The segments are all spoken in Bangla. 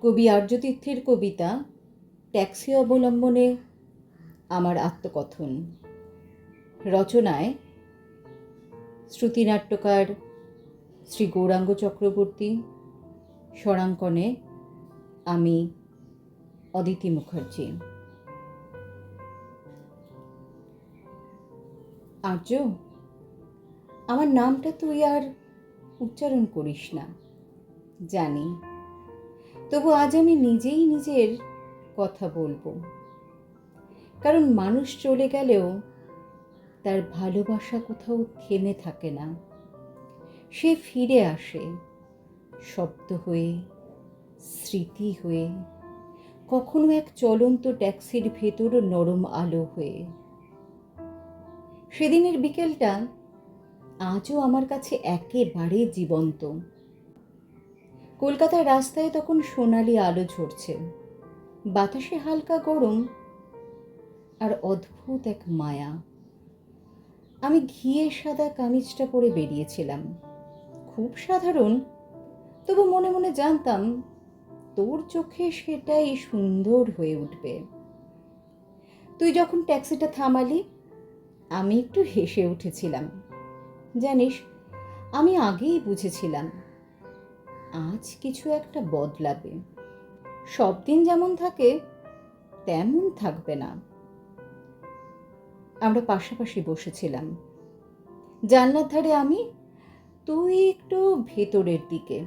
কবি আর্যতীর্থের কবিতা ট্যাক্সি অবলম্বনে আমার আত্মকথন। রচনায় শ্রুতিনাট্যকার শ্রী গৌরাঙ্গ চক্রবর্তী, স্বরাঙ্কনে আমি অদিতি মুখার্জি। আর্য, আমার নামটা তুই আর উচ্চারণ করিস না জানি, তবু আজ আমি নিজেই নিজের কথা বলবো। কারণ মানুষ চলে গেলেও তার ভালোবাসা কোথাও থেমে থাকে না, সে ফিরে আসে শব্দ হয়ে, স্মৃতি হয়ে, কখনো এক চলন্ত ট্যাক্সির ভেতর নরম আলো হয়ে। সেদিনের বিকেলটা আজও আমার কাছে একেবারে জীবন্ত। কলকাতার রাস্তায় তখন সোনালি আলো ঝরছে, বাতাসে হালকা গরম আর অদ্ভুত এক মায়া। আমি ঘিয়ে সাদা কামিজটা পরে বেরিয়েছিলাম, খুব সাধারণ, তবু মনে মনে জানতাম তোর চোখে সেটাই সুন্দর হয়ে উঠবে। তুই যখন ট্যাক্সিটা থামালি, আমি একটু হেসে উঠেছিলাম। জানিস, আমি আগেই বুঝেছিলাম আজ কিছু একটা বদলাবে। সব দিন যেমন থাকে তেমন থাকবে না। আমরা পাশাপাশি বসেছিলাম, জানলার ধারে আমি, তুই একটু ভেতরের দিকে।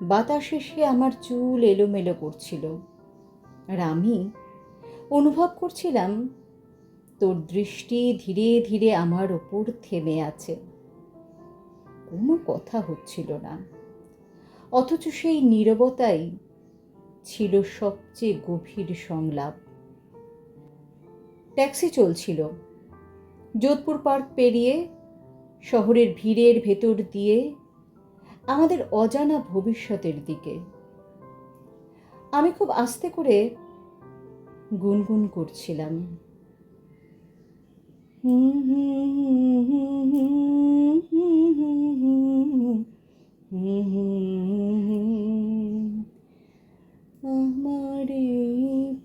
বাতাস এসে আমার চুল এলোমেলো করছিল, আর আমি অনুভব করছিলাম তোর দৃষ্টি ধীরে ধীরে আমার ওপর থেমে আছে। কোনো কথা হচ্ছিল না, অথচ সেই নীরবতাই ছিল সবচেয়ে গভীর সংলাপ। ট্যাক্সি চলছিল যোধপুর পার্ক পেরিয়ে, শহরের ভিড়ের ভেতর দিয়ে, আমাদের অজানা ভবিষ্যতের দিকে। আমি খুব আস্তে করে গুনগুন করছিলাম, আমার এই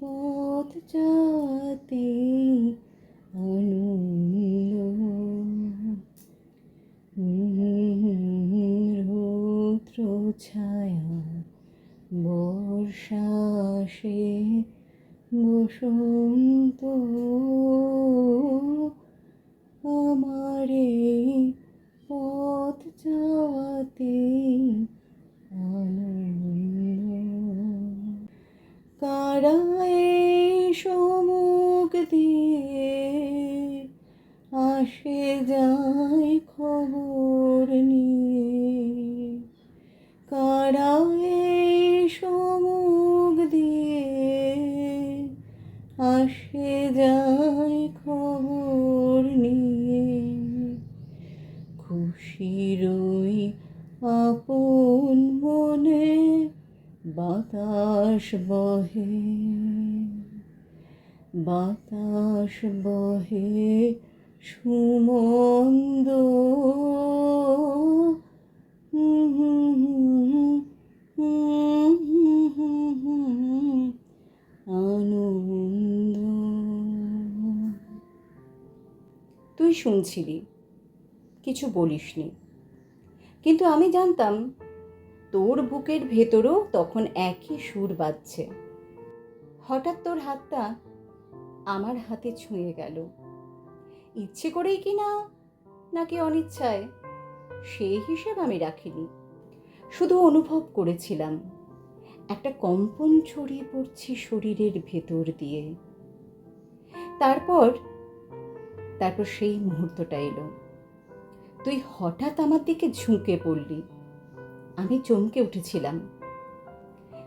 পথ যাতে আনন্দ, রৌদ্র ছায়া, বর্ষা আসে, বসন্ত, আমার এই পথ যাতে আনন্দ। কারা সমুখ দিয়ে আসে যায় খবর নিয়ে, কারা সমুখ দিয়ে আসে যায় খবর নিয়ে। খুশির ওই আপন মনে বাতাস বহে, বাতাস বহে সুমন্দ, আনন্দ। তুই শুনছিলি, কিছু বলিসনি, কিন্তু আমি জানতাম তোর বুকের ভেতরও তখন একই সুর বাজছে। হঠাৎ তোর হাতটা আমার হাতে ছুঁয়ে গেল, ইচ্ছে করেই কি না নাকি অনিচ্ছায় সেই হিসেব আমি রাখিনি। শুধু অনুভব করেছিলাম একটা কম্পন ছড়িয়ে পড়ছে শরীরের ভেতর দিয়ে। তারপর সেই মুহূর্তটা এলো, তুই হঠাৎ আমার দিকে ঝুঁকে পড়লি। আমি চমকে উঠেছিলাম,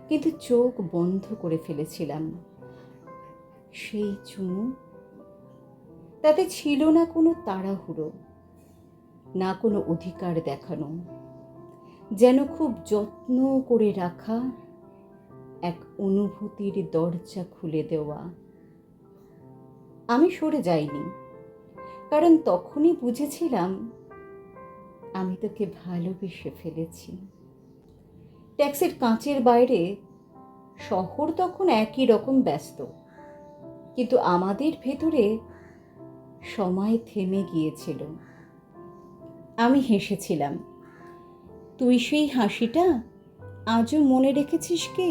কিন্তু চোখ বন্ধ করে ফেলেছিলাম। সেই চুমু, তাতে ছিল না কোনো তাড়াহুড়ো, না কোনো অধিকার দেখানো, যেন খুব যত্ন করে রাখা এক অনুভূতির দরজা খুলে দেওয়া। আমি সরে যাইনি, কারণ তখনই বুঝেছিলাম আমি তোকে ভালোবেসে ফেলেছি। ট্যাক্সির কাঁচের বাইরে শহর তখন একই রকম ব্যস্ত, কিন্তু আমাদের ভেতরে সময় থেমে গিয়েছিল। আমি হেসেছিলাম। তুই সেই হাসিটা আজও মনে রেখেছিস কি?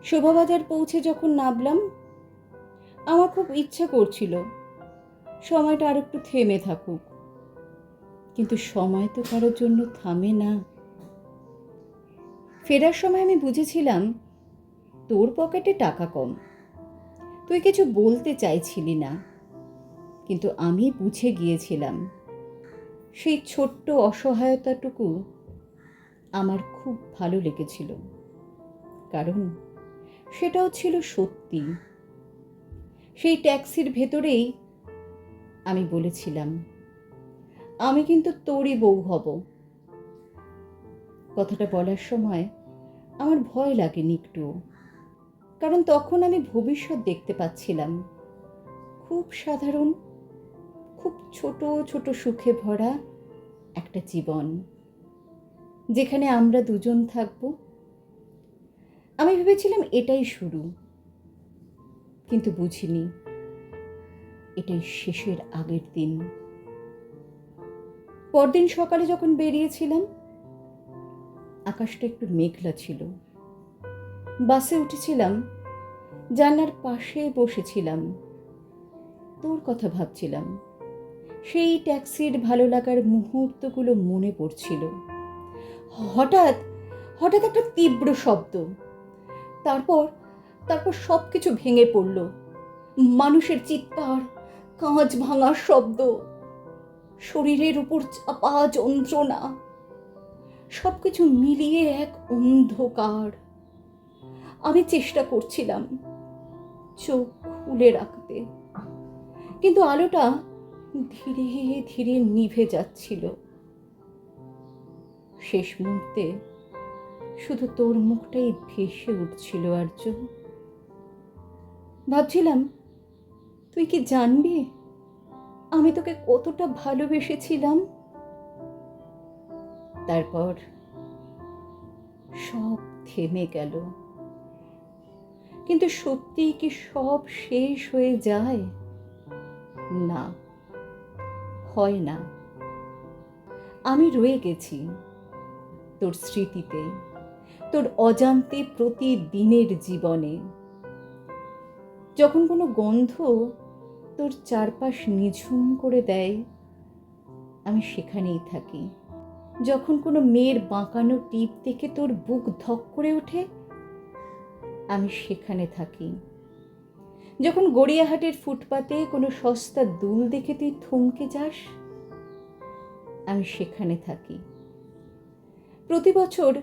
শোভাবাজার পৌঁছে যখন নামলাম, আমার খুব ইচ্ছা করছিল সময়টা আর একটু থেমে থাকুক, কিন্তু সময় তো কারোর জন্য থামে না। ফেরার সময় আমি বুঝেছিলাম তোর পকেটে টাকা কম, তুই কিছু বলতে চাইছিলি না, কিন্তু আমি বুঝে গিয়েছিলাম সেই ছোট্ট অসহায়তাটুকু আমার খুব ভালো লেগেছিল, কারণ সেটাও ছিল সত্যি। সেই ট্যাক্সির ভেতরেই আমি বলেছিলাম, আমি কিন্তু তোরই বউ হব। কথাটা বলার সময় আমার ভয় লাগেনি একটুও, কারণ তখন আমি ভবিষ্যৎ দেখতে পাচ্ছিলাম, খুব সাধারণ, খুব ছোট ছোট সুখে ভরা একটা জীবন, যেখানে আমরা দুজন থাকব। আমি ভেবেছিলাম এটাই শুরু, কিন্তু বুঝিনি এটাই শেষের আগের দিন। পরদিন সকালে যখন বেরিয়েছিলাম, আকাশটা একটু মেঘলা ছিল। বাসে উঠেছিলাম, জানলার পাশে বসেছিলাম, তোর কথা ভাবছিলাম। সেই ট্যাক্সির ভালো লাগার মুহূর্তগুলো মনে পড়ছিল। হঠাৎ হঠাৎ একটা তীব্র শব্দ, তারপর তারপর সব কিছু ভেঙে পড়ল। মানুষের চিৎকার, কাঁচ ভাঙার শব্দ, শরীরের উপর চাপা যন্ত্রণা, সবকিছু মিলিয়ে এক অন্ধকার। আমি চেষ্টা করছিলাম চোখ খুলে রাখতে, কিন্তু আলোটা ধীরে ধীরে নিভে যাচ্ছিল। শেষ মুহূর্তে শুধু তোর মুখটাই ভেসে উঠছিল আর্য। ভাবছিলাম, তুই কি জানবি আমি তোকে কতটা ভালোবেসেছিলাম? তারপর সব থেমে গেল। কিন্তু সত্যিই কি সব শেষ হয়ে যায়? না, হয় না। আমি রয়ে গেছি তোর স্মৃতিতে, তোর অজান্তে প্রতিদিনের জীবনে। যখন কোনো গন্ধ তোর চারপাশ নিঝুম করে দেয়, আমি সেখানেই থাকি। যখন কোনো মেয়ের বাঁকানো টিপ দেখে তোর বুক ধক করে ওঠে, আমি সেখানে থাকি। যখন গড়িয়াহাটের ফুটপাতে কোনো সস্তা দুল দেখে তুই থমকে যাস, আমি সেখানে থাকি। প্রতি বছর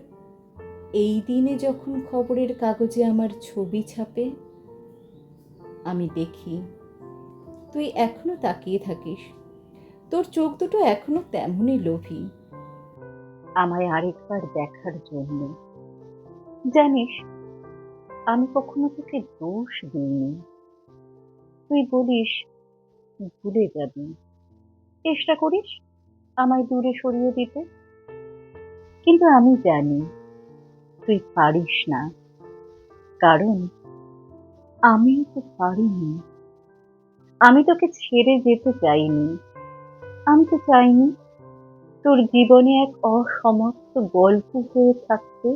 এই দিনে যখন খবরের কাগজে আমার ছবি ছাপে, আমি দেখি তুই এখনো তাকিয়ে থাকিস। তোর চোখ দুটো এখনো তেমনই লোভী, আমায় আরেকবার দেখার জন্য। জানিস, আমি কখনো তোকে দোষ দিইনি। তুই বলিস ভুলে যাবি, চেষ্টা করিস আমায় দূরে সরিয়ে দিতে, কিন্তু আমি জানি তুই পারিস না, কারণ আমিও তো পারিনি। আমি তোকে ছেড়ে যেতে চাইনি। আমি তো চাইনি তোর জীবনে এক অসমাপ্ত গল্প হয়ে থাকতে।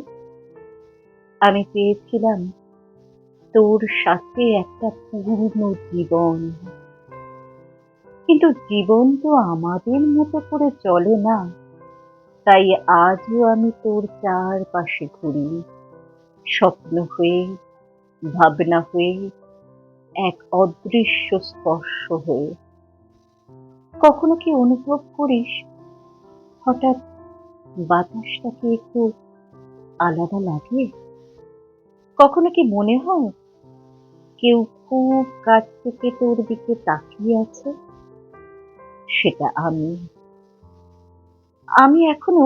আমি চেয়েছিলাম তোর সাথে একটা পূর্ণ জীবন, কিন্তু জীবন তো আমাদের মতো করে চলে না। তাই আজও আমি তোর চারপাশে ঘুরি, স্বপ্ন হয়ে, ভাবনা হয়ে, এক অদৃশ্য স্পর্শ হয়ে। কখনো কি অনুভব করিস হঠাৎ বাতাসটাকে একটু আলাদা লাগে? কখনো কি মনে হয় কেউ খুব কাছ থেকে তোর দিকে তাকিয়ে আছে? সেটা আমি। আমি এখনো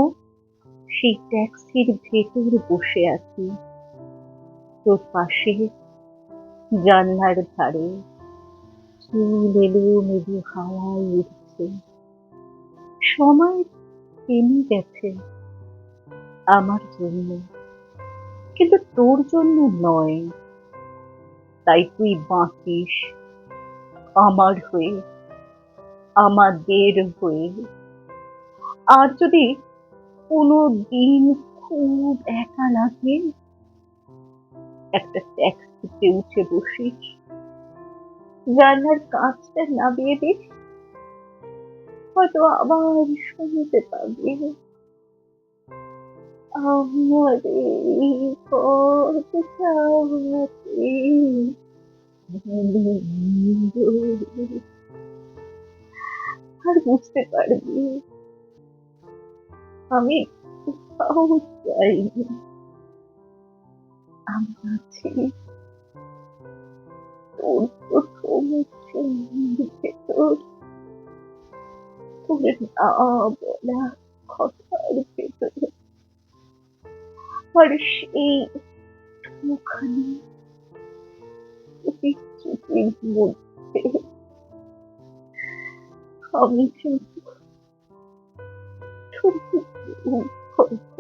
সেই ট্যাক্সির ভেতর বসে আছি, তোর পাশে, জানলার ধারে, চুল এলোমেলো হাওয়ায় উঠছে। সময় থেমে গেছে আমার জন্য, কিন্তু তোর জন্য নয়। তাই তুই বাঁচিস আমার হয়ে, আমাদের হয়ে। আর যদি কোনো দিন খুব একা লাগে, একটা ট্যাক্সিতে উঠে বসিস, জানলার কাঁচটা নামিয়ে দিস, হয়তো আবার শুনতে পাবি আমার এই পথটাতে আর বুঝতে পারবি আমি কোথাও যাইনি, আমি আছি তোর প্রথম ভেতর, তোর না বলা কথার ভেতরে। আর সেই মুখানি প্রতিশ্রুতির মধ্যে আমি কিন্তু গল্প